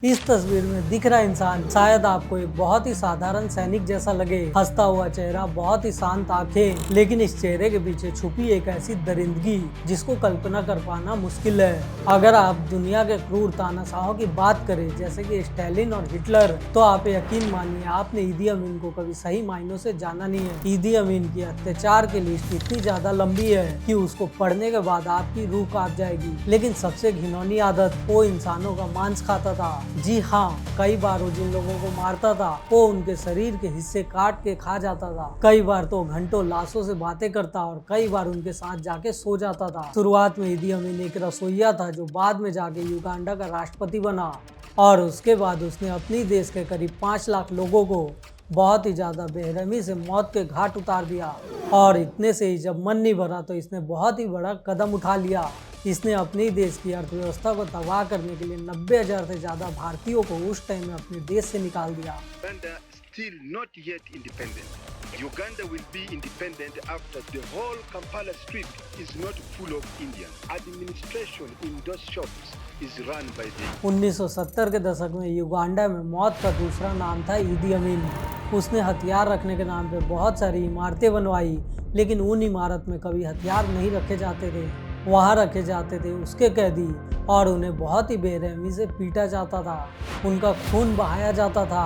इस तस्वीर में दिख रहा इंसान शायद आपको एक बहुत ही साधारण सैनिक जैसा लगे। हंसता हुआ चेहरा, बहुत ही शांत आंखें, लेकिन इस चेहरे के पीछे छुपी एक ऐसी दरिंदगी जिसको कल्पना कर पाना मुश्किल है। अगर आप दुनिया के क्रूर तानाशाहों की बात करें जैसे कि स्टालिन और हिटलर, तो आप यकीन मानिए आपने ईदी अमीन को कभी सही मायनों से जाना नहीं है। ईदी अमीन की अत्याचार की लिस्ट इतनी ज्यादा लंबी है कि उसको पढ़ने के बाद आपकी रूह कांप जाएगी। लेकिन सबसे घिनौनी आदत, वो इंसानों का मांस खाता था। जी हाँ, कई बार वो जिन लोगों को मारता था वो उनके शरीर के हिस्से काट के खा जाता था। कई बार तो घंटों लाशों से बातें करता और कई बार उनके साथ जाके सो जाता था। शुरुआत में ईदी अमीन एक रसोइया था जो बाद में जाके युगांडा का राष्ट्रपति बना, और उसके बाद उसने अपनी देश के करीब 5 लाख लोगों को बहुत ही ज्यादा बेरहमी से मौत के घाट उतार दिया। और इतने से ही जब मन नहीं भरा तो इसने बहुत ही बड़ा कदम उठा लिया। इसने अपने देश की अर्थव्यवस्था को तबाह करने के लिए 90,000 से ज्यादा भारतीयों को उस टाइम में अपने देश से निकाल दिया। Uganda still not yet independent. Uganda will be independent after the whole Kampala Street is not full of Indians. Administration in those shops is run by the 1970 के दशक में युगांडा में मौत का दूसरा नाम था ईदी अमीन। उसने हथियार रखने के नाम पे बहुत सारी इमारतें बनवाई, लेकिन उन इमारत में कभी हथियार नहीं रखे जाते थे। वहाँ रखे जाते थे उसके कैदी, और उन्हें बहुत ही बेरहमी से पीटा जाता था, उनका खून बहाया जाता था,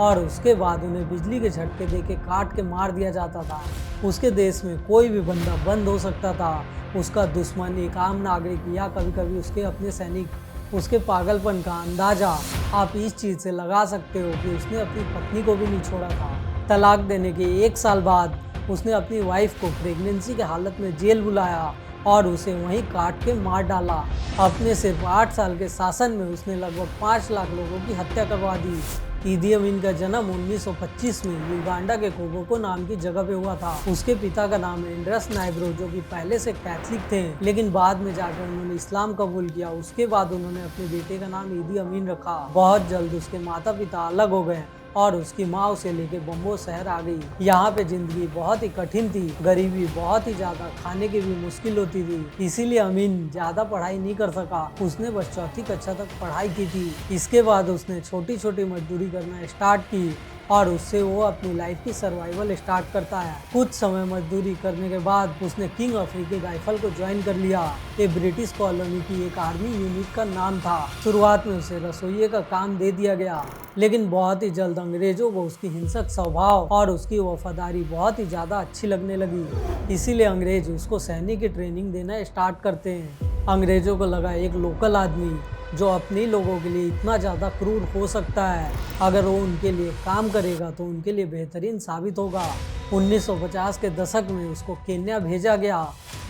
और उसके बाद उन्हें बिजली के झटके देके काट के मार दिया जाता था। उसके देश में कोई भी बंदा बंद हो सकता था, उसका दुश्मन एक आम नागरिक या कभी कभी उसके अपने सैनिक। उसके पागलपन का अंदाजा आप इस चीज़ से लगा सकते हो कि उसने अपनी पत्नी को भी नहीं छोड़ा था। तलाक देने के 1 साल बाद उसने अपनी वाइफ को प्रेगनेंसी के हालत में जेल बुलाया और उसे वहीं काट के मार डाला। अपने सिर्फ 8 साल के शासन में उसने लगभग 5 लाख लोगों की हत्या करवा दी। ईदी अमीन का जन्म 1925 में युगांडा के कोगोको नाम की जगह पे हुआ था। उसके पिता का नाम एंड्रस नाइग्रो, जो कि पहले से कैथलिक थे, लेकिन बाद में जाकर उन्होंने इस्लाम कबूल किया। उसके बाद उन्होंने अपने बेटे का नाम ईदी अमीन रखा। बहुत जल्द उसके माता पिता अलग हो गए और उसकी माँ उसे लेके बम्बो शहर आ गई। यहाँ पे जिंदगी बहुत ही कठिन थी, गरीबी बहुत ही ज्यादा, खाने की भी मुश्किल होती थी। इसीलिए अमीन ज्यादा पढ़ाई नहीं कर सका। उसने बस 4वीं कक्षा तक पढ़ाई की थी। इसके बाद उसने छोटी छोटी मजदूरी करना स्टार्ट की और उससे वो अपनी लाइफ की सर्वाइवल स्टार्ट करता है। कुछ समय मजदूरी करने के बाद उसने किंग अफ्रीकी राइफल को ज्वाइन कर लिया। ये ब्रिटिश कॉलोनी की एक आर्मी यूनिट का नाम था। शुरुआत में उसे रसोइये का काम दे दिया गया, लेकिन बहुत ही जल्द अंग्रेजों को उसकी हिंसक स्वभाव और उसकी वफादारी बहुत ही ज्यादा अच्छी लगने लगी। इसीलिए अंग्रेज उसको सैनिक की ट्रेनिंग देना स्टार्ट करते हैं। अंग्रेजों को लगा एक लोकल आदमी जो अपने लोगों के लिए इतना ज़्यादा क्रूर हो सकता है, अगर वो उनके लिए काम करेगा तो उनके लिए बेहतरीन साबित होगा। 1950 के दशक में उसको केन्या भेजा गया।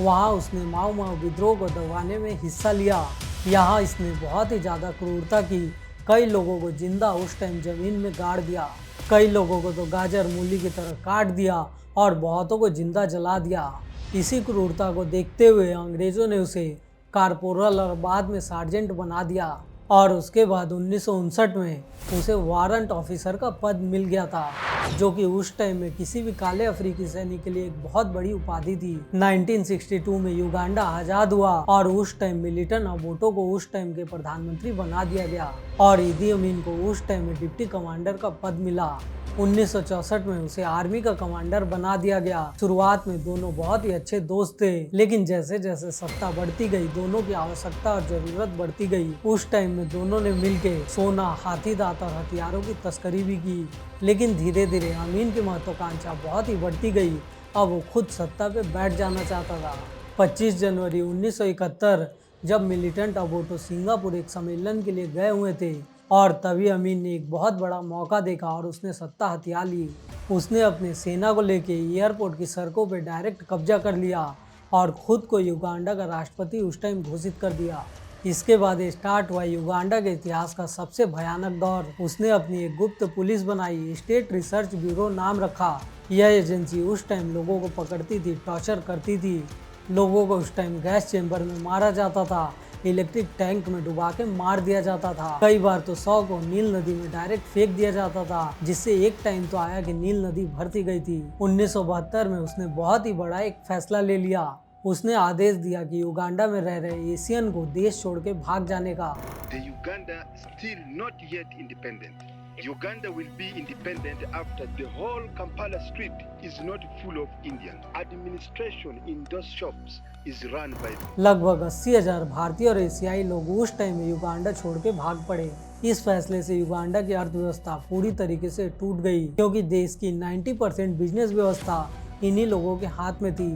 वहाँ उसने माओ विद्रोह को दबाने में हिस्सा लिया। यहाँ इसने बहुत ही ज़्यादा क्रूरता की। कई लोगों को जिंदा उस टाइम ज़मीन में गाड़ दिया, कई लोगों को तो गाजर मूली की तरह काट दिया और बहुतों को जिंदा जला दिया। इसी क्रूरता को देखते हुए अंग्रेज़ों ने उसे कारपोरल और बाद में सार्जेंट बना दिया, और उसके बाद 1959 में उसे वारंट ऑफिसर का पद मिल गया था, जो कि उस टाइम में किसी भी काले अफ्रीकी सैनिक के लिए एक बहुत बड़ी उपाधि थी। 1962 में युगांडा आजाद हुआ और उस टाइम मिलिटन अबोटो को उस टाइम के प्रधानमंत्री बना दिया गया, और ईदी अमीन को उस टाइम में डिप्टी कमांडर का पद मिला। 1964 में उसे आर्मी का कमांडर बना दिया गया। शुरुआत में दोनों बहुत ही अच्छे दोस्त थे, लेकिन जैसे जैसे सत्ता बढ़ती गई, दोनों की आवश्यकता और जरूरत बढ़ती गई। उस टाइम में दोनों ने मिलके सोना, हाथी दांत और हथियारों की तस्करी भी की। लेकिन धीरे धीरे अमीन की महत्वाकांक्षा बहुत ही बढ़ती गई। अब वो खुद सत्ता पे बैठ जाना चाहता था। 25 जनवरी 1971 जब मिलिटेंट अबोटो सिंगापुर एक सम्मेलन के लिए गए हुए थे, और तभी अमीन ने एक बहुत बड़ा मौका देखा और उसने सत्ता हथिया ली। उसने अपने सेना को लेके एयरपोर्ट की सड़कों पे डायरेक्ट कब्जा कर लिया और खुद को युगांडा का राष्ट्रपति उस टाइम घोषित कर दिया। इसके बाद स्टार्ट हुआ युगांडा के इतिहास का सबसे भयानक दौर। उसने अपनी एक गुप्त पुलिस बनाई, स्टेट रिसर्च ब्यूरो नाम रखा। यह एजेंसी उस टाइम लोगों को पकड़ती थी, टॉर्चर करती थी। लोगों को उस टाइम गैस चेंबर में मारा जाता था, इलेक्ट्रिक टैंक में डुबा के मार दिया जाता था। कई बार तो 100 को नील नदी में डायरेक्ट फेंक दिया जाता था, जिससे एक टाइम तो आया कि नील नदी भरती गई थी। 1972 में उसने बहुत ही बड़ा एक फैसला ले लिया। उसने आदेश दिया कि युगांडा में रह रहे एशियन को देश छोड़ के भाग जाने का। The Uganda still not yet independent. Uganda will be independent after the whole Kampala street is not full of Indians. Administration in those shops is run by लगभग 80,000 भारतीय और एशियाई लोग उस टाइम में युगांडा छोड़ के भाग पड़े। इस फैसले से युगांडा की अर्थव्यवस्था पूरी तरीके से टूट गई, क्योंकि देश की 90% बिजनेस व्यवस्था इन्हीं लोगों के हाथ में थी।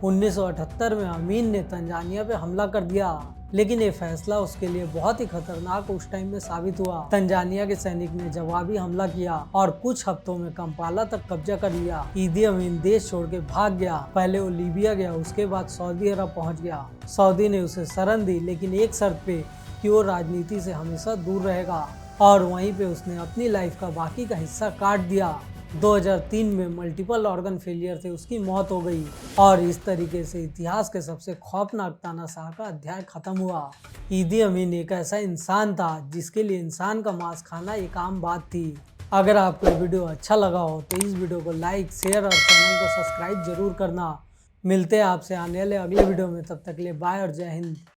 1978 में अमीन ने तंजानिया पे हमला कर दिया, लेकिन ये फैसला उसके लिए बहुत ही खतरनाक उस टाइम में साबित हुआ। तंजानिया के सैनिक ने जवाबी हमला किया और कुछ हफ्तों में कंपाला तक कब्जा कर लिया। ईदी अमीन देश छोड़ के भाग गया। पहले वो लीबिया गया, उसके बाद सऊदी अरब पहुंच गया। सऊदी ने उसे शरण दी, लेकिन एक शर्त पे कि वो राजनीति से हमेशा दूर रहेगा, और वहीं पे उसने अपनी लाइफ का बाकी का हिस्सा काट दिया। 2003 में मल्टीपल ऑर्गन फेलियर से उसकी मौत हो गई, और इस तरीके से इतिहास के सबसे खौफनाक तानाशाह का अध्याय खत्म हुआ। ईदी अमीन एक ऐसा इंसान था जिसके लिए इंसान का मांस खाना एक आम बात थी। अगर आपको ये वीडियो अच्छा लगा हो तो इस वीडियो को लाइक, शेयर और चैनल को सब्सक्राइब जरूर करना। मिलते हैं आपसे आने वाले अगले वीडियो में, तब तक के लिए बाय और जय हिंद।